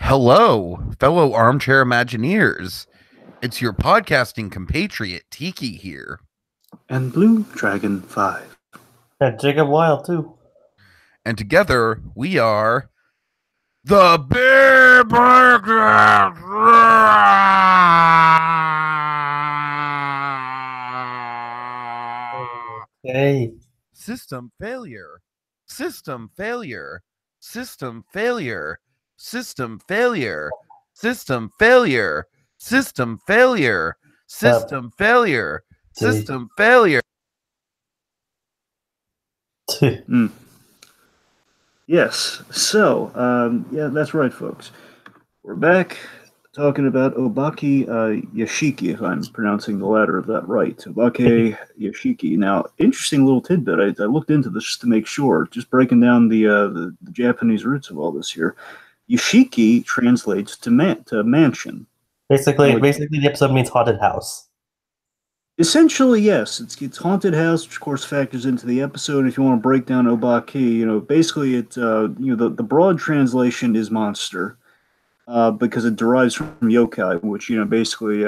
Hello, fellow armchair Imagineers. It's your podcasting compatriot, Tiki, here. And BlueDragonFive. And Jacob Wile, too. And together, we are the Beer Burgers! Hey. System failure. System failure. System failure. System failure. System failure. System failure. System failure. System failure. Yes, so, yeah, that's right, folks. We're back talking about Obake Yashiki, if I'm pronouncing the latter of that right. Obake Yashiki. Now, interesting little tidbit. I looked into this just to make sure, just breaking down the Japanese roots of all this here. Yashiki translates to mansion. Basically, the episode means haunted house. Essentially, yes. It's haunted house, which of course factors into the episode. If you want to break down Obake, basically the broad translation is monster, because it derives from yokai, which basically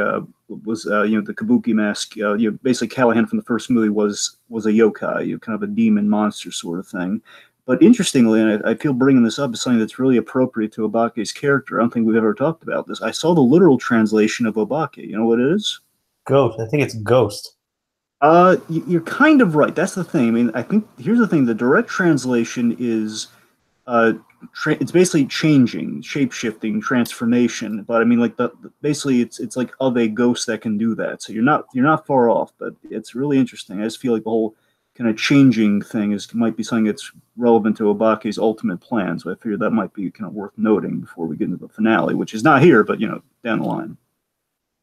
was the kabuki mask. Basically Callahan from the first movie was a yokai, kind of a demon monster sort of thing. But interestingly, and I feel bringing this up is something that's really appropriate to Obake's character. I don't think we've ever talked about this. I saw the literal translation of Obake. You know what it is? Ghost. I think it's ghost. You're kind of right. That's the thing. I mean, I think here's the thing. The direct translation is, it's basically changing, shape-shifting, transformation. But I mean, basically, it's like of a ghost that can do that. So you're not far off. But it's really interesting. I just feel like the whole kind of changing thing might be something that's relevant to Obake's ultimate plan. So I figured that might be kind of worth noting before we get into the finale, which is not here, but down the line.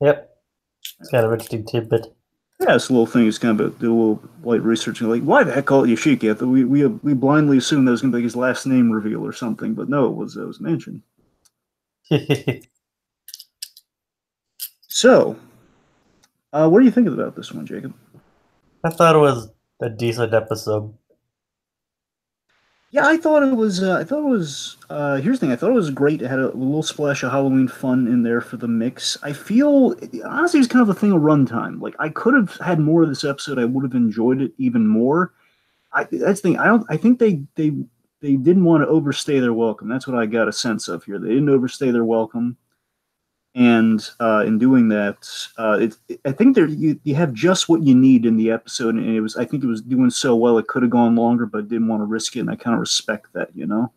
Yep. It's kind of an interesting tidbit. Yeah, this little thing is kind of do a little light research and like, why the heck call it Yashiki? I thought we blindly assumed that was going to be his last name reveal or something, but no, it was mentioned. So, what do you think about this one, Jacob? I thought it was a decent episode. Yeah, I thought it was. Here's the thing. I thought it was great. It had a little splash of Halloween fun in there for the mix. I feel honestly, it's kind of a thing of runtime. Like I could have had more of this episode. I would have enjoyed it even more. That's the thing. I think they didn't want to overstay their welcome. That's what I got a sense of here. They didn't overstay their welcome, and in doing that, I think you have just what you need in the episode, and I think it was doing so well it could have gone longer, but didn't want to risk it, and I kind of respect that, In a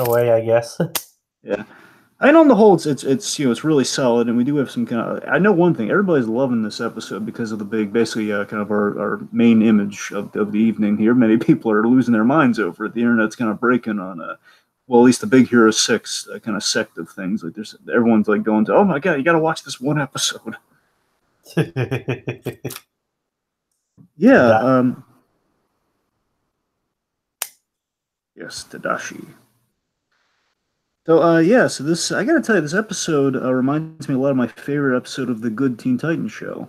way, I guess. Yeah, and on the whole, it's really solid, and we do have some kind of. I know one thing: everybody's loving this episode because of the big, basically, kind of our main image of the evening here. Many people are losing their minds over it. The internet's kind of breaking on well, at least the Big Hero 6 kind of sect of things. Like everyone's like going to, oh my god, you got to watch this one episode. Yeah. Yes, Tadashi. So so this I got to tell you, this episode reminds me a lot of my favorite episode of the Good Teen Titans show.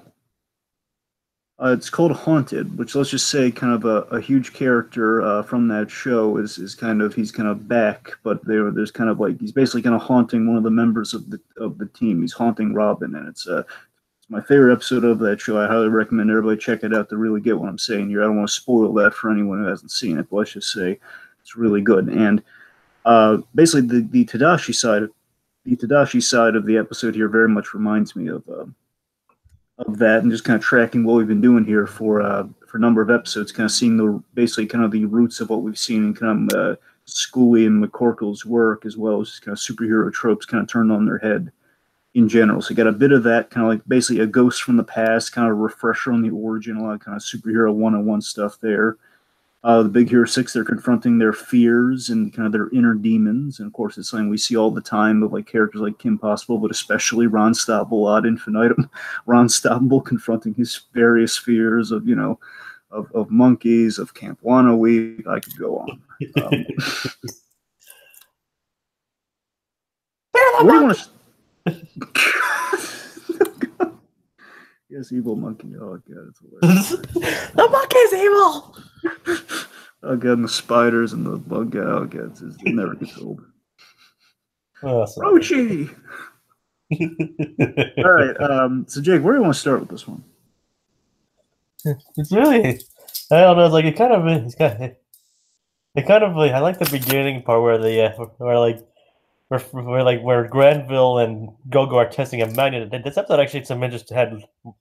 It's called Haunted, which let's just say kind of a huge character from that show he's kind of back, but there's kind of like he's basically kind of haunting one of the members of the team. He's haunting Robin, and it's my favorite episode of that show. I highly recommend everybody check it out to really get what I'm saying here. I don't want to spoil that for anyone who hasn't seen it, but let's just say it's really good. And basically the Tadashi side of the episode here very much reminds me of that, and just kind of tracking what we've been doing here for a number of episodes, kind of seeing basically kind of the roots of what we've seen in kind of Scully and McCorkle's work, as well as just kind of superhero tropes kind of turned on their head in general. So you got a bit of that, kind of like basically a ghost from the past, kind of a refresher on the origin, a lot of kind of superhero 101 stuff there. The Big Hero 6, they're confronting their fears and kind of their inner demons. And of course, it's something we see all the time of like characters like Kim Possible, but especially Ron Stoppable ad infinitum. Ron Stoppable confronting his various fears of, of monkeys, of Camp Wannaweed. I could go on. What do you want to... Yes, evil monkey. Oh, God, it's hilarious. The monkey's evil! Oh, God, and the spiders and the bug guy. Oh, God, it never gets old. Oh, sorry. Rochi! All right, so Jake, where do you want to start with this one? It's really, I don't know. It's like it kind of like I like the beginning part where where Granville and Gogo are testing a magnet. This episode actually had some interest had a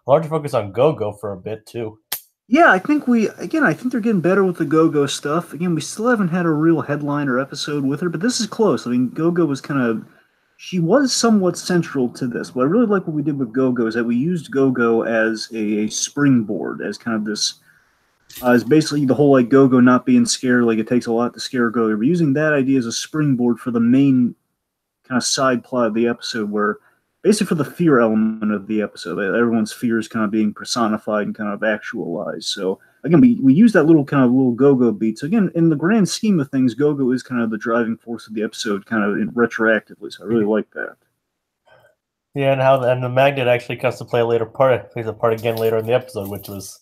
larger focus on Gogo for a bit too. Yeah, I think I think they're getting better with the Go-Go stuff. Again, we still haven't had a real headliner episode with her, but this is close. I mean, Go-Go was she was somewhat central to this. What I really like what we did with Go-Go is that we used Go-Go as a springboard, as kind of this, as basically the whole like Go-Go not being scared, like it takes a lot to scare Go-Go. We're using that idea as a springboard for the main kind of side plot of the episode where basically for the fear element of the episode, everyone's fears kind of being personified and kind of actualized. So again, we use that little Go-Go beat. So again, in the grand scheme of things, Go-Go is kind of the driving force of the episode, kind of retroactively. So I really like that. Yeah, and the magnet actually comes to play plays a part again later in the episode, which was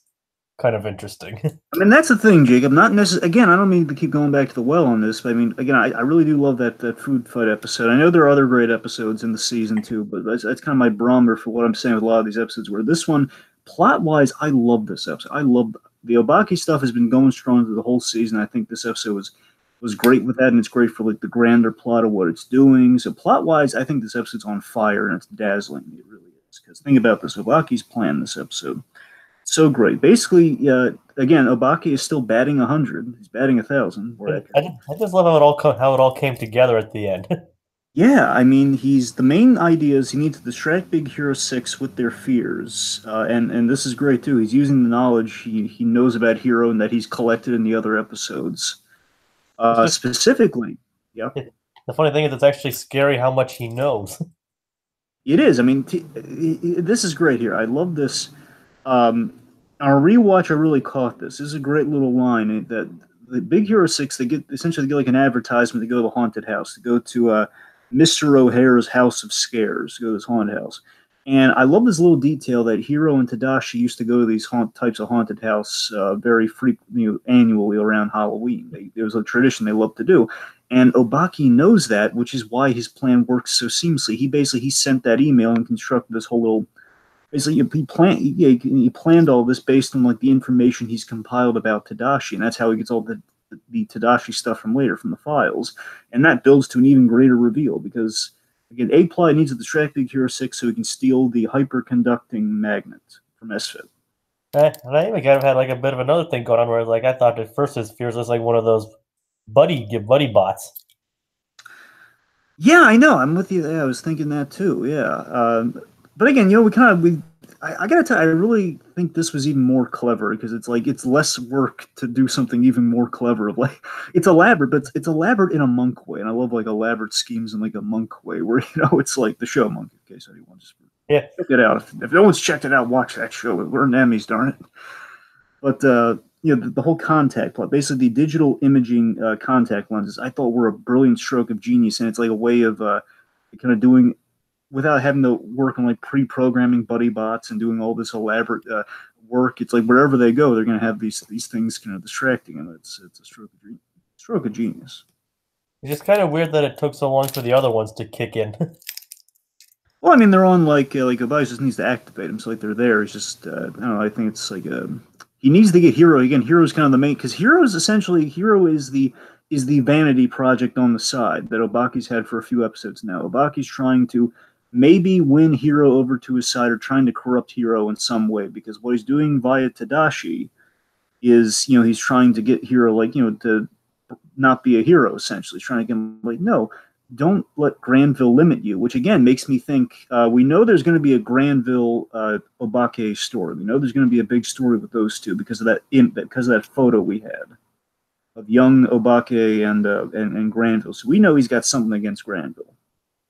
kind of interesting. I mean, that's the thing, Jacob. Not necessarily. Again, I don't mean to keep going back to the well on this, but I mean, again, I really do love that food fight episode. I know there are other great episodes in the season too, but that's kind of my barometer for what I'm saying with a lot of these episodes. Where this one, plot wise, I love this episode. I love the Obake stuff has been going strong through the whole season. I think this episode was great with that, and it's great for like the grander plot of what it's doing. So plot wise, I think this episode's on fire and it's dazzling. It really is. Because think about this, Obake's plan this episode. So great. Basically, again, Obake is still batting 100. He's batting 1,000. I just love how it all came together at the end. Yeah, I mean, the main idea is he needs to distract Big Hero 6 with their fears, and this is great too. He's using the knowledge he knows about Hero and that he's collected in the other episodes. Specifically, yeah. The funny thing is, it's actually scary how much he knows. It is. I mean, this is great here. I love this. On a rewatch, I really caught this. This is a great little line that the Big Hero 6, they essentially get like an advertisement to go to the haunted house, to go to Mr. O'Hara's house of scares, to go to this haunted house. And I love this little detail that Hiro and Tadashi used to go to these types of haunted house very frequently, annually around Halloween. It was a tradition they loved to do. And Obake knows that, which is why his plan works so seamlessly. He sent that email and constructed this whole little. Basically, he planned all this based on like the information he's compiled about Tadashi, and that's how he gets all the Tadashi stuff from later from the files, and that builds to an even greater reveal because again, A-Plot needs to distract Big Hero 6 so he can steal the hyperconducting magnet from SFIT. And I even kind of had like a bit of another thing going on where like I thought at first his fears was like one of those buddy bots. Yeah, I know. I'm with you. Yeah, I was thinking that too. Yeah. But again, I gotta tell you, I really think this was even more clever because it's less work to do something even more clever. Like it's elaborate, but it's elaborate in a monk way, and I love like elaborate schemes in like a monk way, where it's like the show Monk. In case anyone just check it out. If no one's checked it out, watch that show. It earned Emmys, darn it. But the whole contact plot, basically the digital imaging contact lenses, I thought were a brilliant stroke of genius, and it's like a way of kind of doing. Without having to work on like pre-programming buddy bots and doing all this elaborate work, it's like wherever they go, they're going to have these things kind of distracting, and it's a stroke of genius. It's just kind of weird that it took so long for the other ones to kick in. Well, I mean, they're on like Obake just needs to activate them, so like they're there. It's just I don't know. I think it's like he needs to get Hero again. Hero's kind of the main because Hero is the vanity project on the side that Obake's had for a few episodes now. Obake's trying to maybe win Hero over to his side or trying to corrupt Hero in some way because what he's doing via Tadashi is, he's trying to get Hero to not be a hero, essentially. He's trying to get him like, no, don't let Granville limit you, which again makes me think we know there's going to be a Granville Obake story. We know there's going to be a big story with those two because of that photo we had of young Obake and Granville. So we know he's got something against Granville.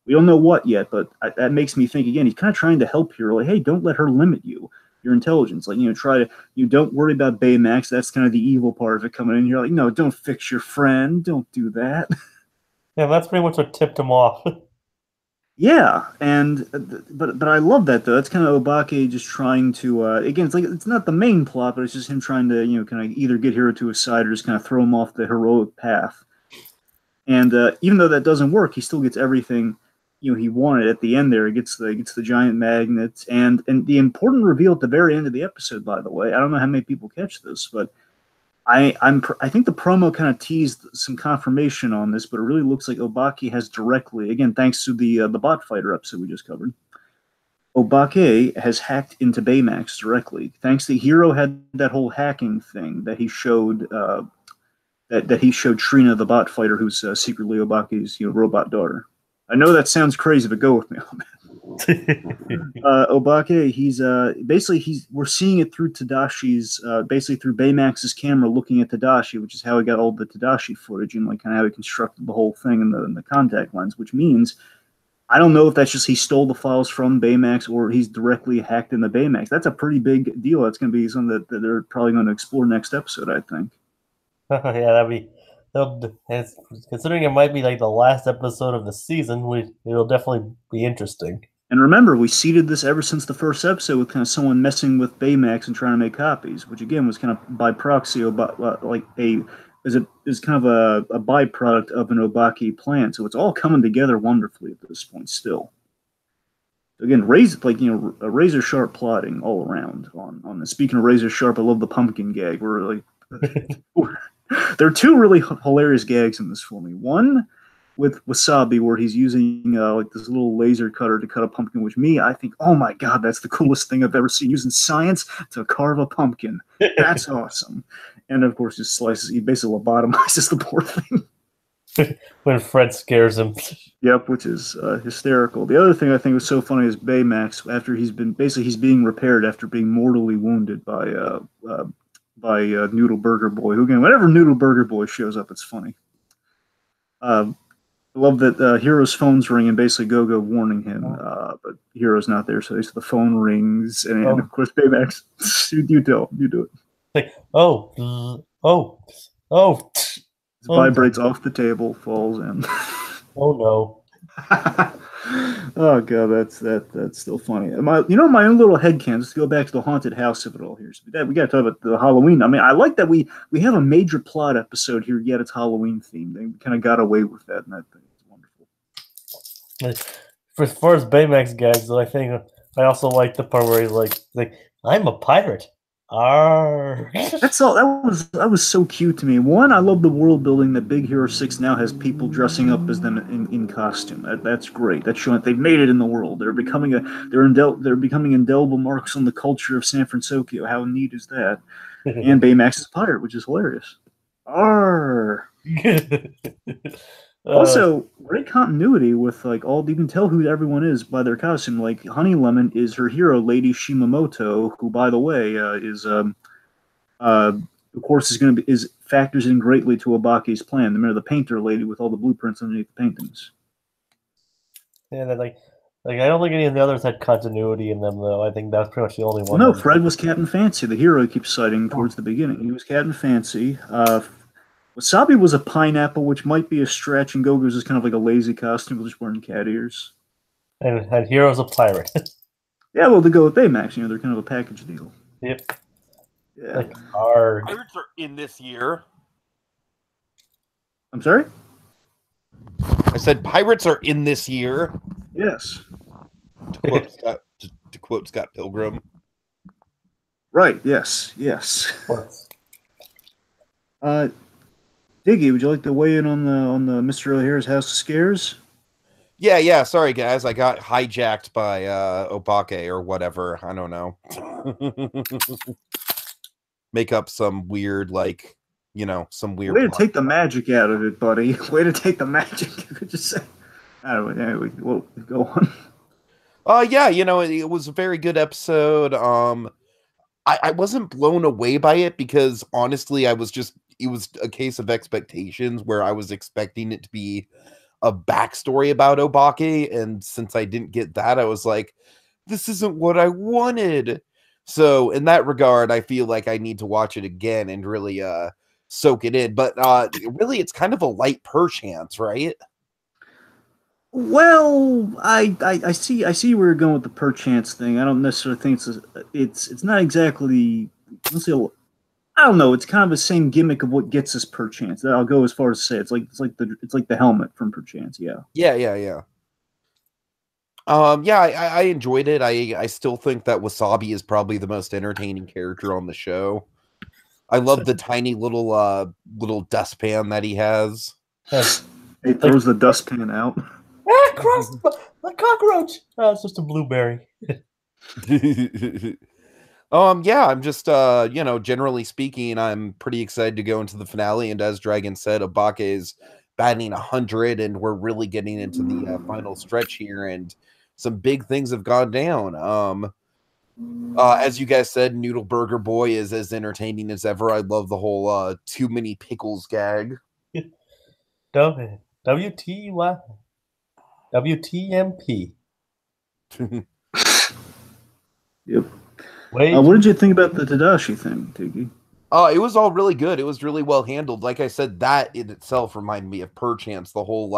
We don't know what yet, but that makes me think again. He's kind of trying to help Hero. Like, hey, don't let her limit your intelligence. Like, don't worry about Baymax. That's kind of the evil part of it coming in. You're like, no, don't fix your friend. Don't do that. Yeah, that's pretty much what tipped him off. Yeah, but I love that though. That's kind of Obake just trying to again. It's not the main plot, but it's just him trying to kind of either get Hero to his side or just kind of throw him off the heroic path. And even though that doesn't work, he still gets everything he wanted at the end. There, he gets the giant magnets, and the important reveal at the very end of the episode. By the way, I don't know how many people catch this, but I think the promo kind of teased some confirmation on this, but it really looks like Obake has directly, again, thanks to the bot fighter episode we just covered. Obake has hacked into Baymax directly. Thanks to Hero had that whole hacking thing that he showed. That he showed Trina, the bot fighter, who's secretly Obake's robot daughter. I know that sounds crazy, but go with me on that. Obake, we're seeing it through Tadashi's, basically through Baymax's camera, looking at Tadashi, which is how he got all the Tadashi footage and kind of how he constructed the whole thing in the contact lens. Which means I don't know if that's just he stole the files from Baymax or he's directly hacked into Baymax. That's a pretty big deal. That's going to be something that they're probably going to explore next episode, I think. Yeah, that'd be. Considering it might be like the last episode of the season, it'll definitely be interesting. And remember, we seeded this ever since the first episode with kind of someone messing with Baymax and trying to make copies, which again was kind of by proxy, is kind of a byproduct of an Obake plan. So it's all coming together wonderfully at this point still. Again, a razor sharp plotting all around on this. Speaking of razor sharp, I love the pumpkin gag. There are two really hilarious gags in this for me. One with Wasabi, where he's using this little laser cutter to cut a pumpkin, which I think, oh my god, that's the coolest thing I've ever seen, using science to carve a pumpkin. That's awesome. And of course, he basically lobotomizes the poor thing. When Fred scares him. Yep, which is hysterical. The other thing I think was so funny is Baymax, after he's being repaired after being mortally wounded by Noodle Burger Boy, who again, whenever Noodle Burger Boy shows up, it's funny. I love that Hero's phone's ringing, basically Go-Go warning him, but Hero's not there, so the phone rings, and of course Baymax, you do it. Like, oh. It vibrates off the table, falls in. Oh no. Oh god, that's still funny. My own little headcanon, just to go back to the haunted house of it all here. So we got to talk about the Halloween. I mean, I like that we have a major plot episode here, yet it's Halloween themed. They kind of got away with that, and I think it's wonderful. As far as Baymax gags, I think I also like the part where he's like I'm a pirate. Arr. That's all. That was so cute to me. One, I love the world building that Big Hero 6 now has people dressing up as them in costume. That's great. That's showing that they've made it in the world. They're becoming indelible marks on the culture of San Francisco. How neat is that? And Baymax is a pirate, which is hilarious. Arr. Also, great continuity with you can tell who everyone is by their costume. Like Honey Lemon is her hero, Lady Shimamoto, who, by the way, of course factors in greatly to Obake's plan. Remember the painter lady with all the blueprints underneath the paintings. Yeah, I don't think any of the others had continuity in them, though. I think that's pretty much the only one. Well, no, Fred was Captain Fancy. The hero keeps citing towards the beginning. He was Captain Fancy. Wasabi was a pineapple, which might be a stretch, and Go-Go's is kind of like a lazy costume, just wearing cat ears. And Hero's a pirate. Yeah, well, to go with Baymax, they're kind of a package deal. Yep. Yeah. Pirates are in this year. I'm sorry? I said pirates are in this year. Yes. To quote Scott Pilgrim. Right, yes. Diggy, would you like to weigh in on the Mr. O'Hara's House of Scares? Yeah. Sorry, guys. I got hijacked by Obake or whatever. I don't know. Make up some weird, some weird. Way to take the magic out of it, buddy. Way to take the magic. You could just say. Anyway, we'll go on. Yeah. It was a very good episode. I wasn't blown away by it because honestly, it was a case of expectations where I was expecting it to be a backstory about Obake. And since I didn't get that, I was like, this isn't what I wanted. So in that regard, I feel like I need to watch it again and really soak it in. But really, it's kind of a light perchance, right? Well, I see where you're going with the perchance thing. I don't necessarily think it's not exactly. I don't know. It's kind of the same gimmick of what gets us Perchance. I'll go as far as to say it's like the helmet from Perchance. Yeah. Yeah. Yeah, I enjoyed it. I still think that Wasabi is probably the most entertaining character on the show. I love the tiny little dustpan that he has. He throws the dustpan out. Cross a cockroach. Oh, it's just a blueberry. Yeah, I'm just generally speaking, I'm pretty excited to go into the finale. And as Dragon said, Obake is batting 100, and we're really getting into the final stretch here, and some big things have gone down. As you guys said, Noodle Burger Boy is as entertaining as ever. I love the whole too many pickles gag. WTY WTMP. Yep. What did you think about the Tadashi thing, Tiki? It was all really good. It was really well handled. Like I said, that in itself reminded me of Perchance. The whole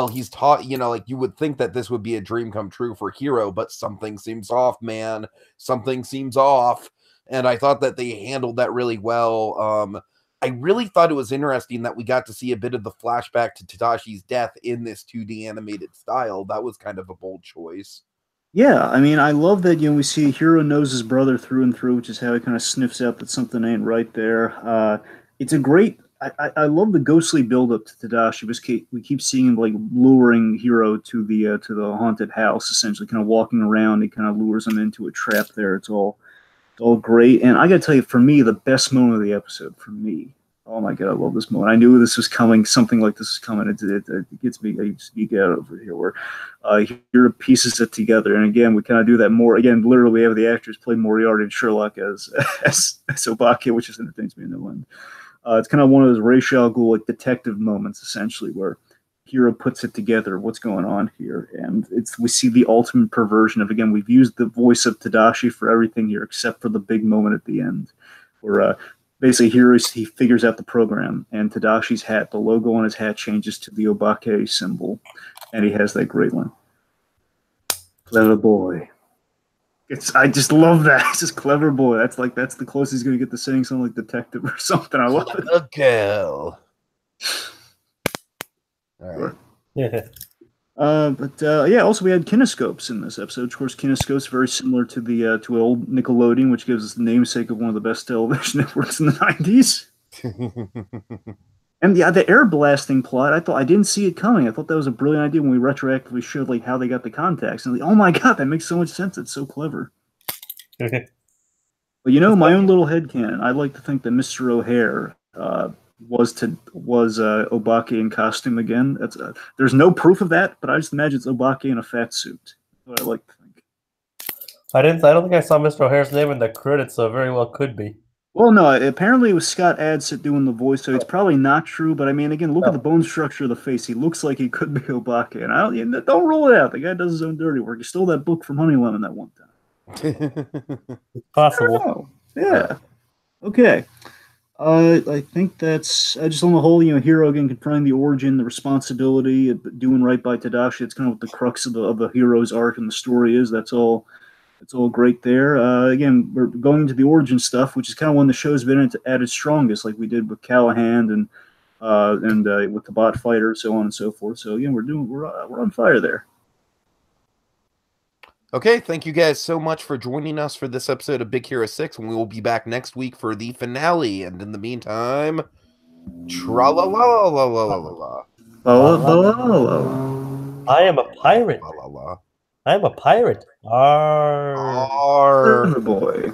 he's taught, you would think that this would be a dream come true for Hero, but something seems off, man. Something seems off. And I thought that they handled that really well. I really thought it was interesting that we got to see a bit of the flashback to Tadashi's death in this 2D animated style. That was kind of a bold choice. Yeah, I mean, I love that, we see Hiro knows his brother through and through, which is how he kind of sniffs out that something ain't right there. It's a great, I love the ghostly buildup to Tadashi. We keep seeing him, luring Hiro to the haunted house, essentially, kind of walking around. He kind of lures him into a trap there. It's all great. And I got to tell you, for me, the best moment of the episode, for me, oh my God, I love this moment. I knew this was coming. Something like this was coming. It gets me, I speak out over here, where Hiro pieces it together. And again, we kind of do that more. Again, literally, we have the actors play Moriarty and Sherlock as Obake, which just entertains me in the end. It's kind of one of those Ra's al Ghul detective moments, essentially, where Hiro puts it together. What's going on here? And we see the ultimate perversion of, again, we've used the voice of Tadashi for everything here, except for the big moment at the end, where basically, he figures out the program, and Tadashi's hat, the logo on his hat, changes to the Obake symbol, and he has that great one. Clever boy. I just love that. It's just clever boy. That's the closest he's going to get to saying something like detective or something. I love it. A girl. All right. Yeah. Also we had kinescopes in this episode. Of course, kinescopes very similar to the to old Nickelodeon, which gives us the namesake of one of the best television networks in the 90s. And the air blasting plot, I didn't see it coming. I thought that was a brilliant idea when we retroactively showed how they got the contacts. And oh my God, that makes so much sense. It's so clever. But my own little headcanon, I'd like to think that Mr. O'Hare was Obake in costume again. There's no proof of that, but I just imagine it's Obake in a fat suit. That's what I like to think. I don't think I saw Mr. O'Hare's name in the credits, so very well could be. Well, no, apparently it was Scott Adsit doing the voice, so it's probably not true. But I mean, again, look at the bone structure of the face. He looks like he could be Obake, and don't rule it out. The guy does his own dirty work. He stole that book from Honey Lemon that one time. It's possible. Yeah. Okay. I think that's just on the whole, Hiro again confronting the origin, the responsibility, doing right by Tadashi. It's kind of what the crux of the hero's arc and the story is. That's all. It's all great there. Again, we're going into the origin stuff, which is kind of when the show's been at its strongest, like we did with Callahan and with the bot fighter, so on and so forth. So again, we're on fire there. Okay, thank you guys so much for joining us for this episode of Big Hero 6, and we will be back next week for the finale. And in the meantime, tra-la-la-la-la-la-la-la. I am a pirate. La-la-la. I am a pirate. Arr. Boy.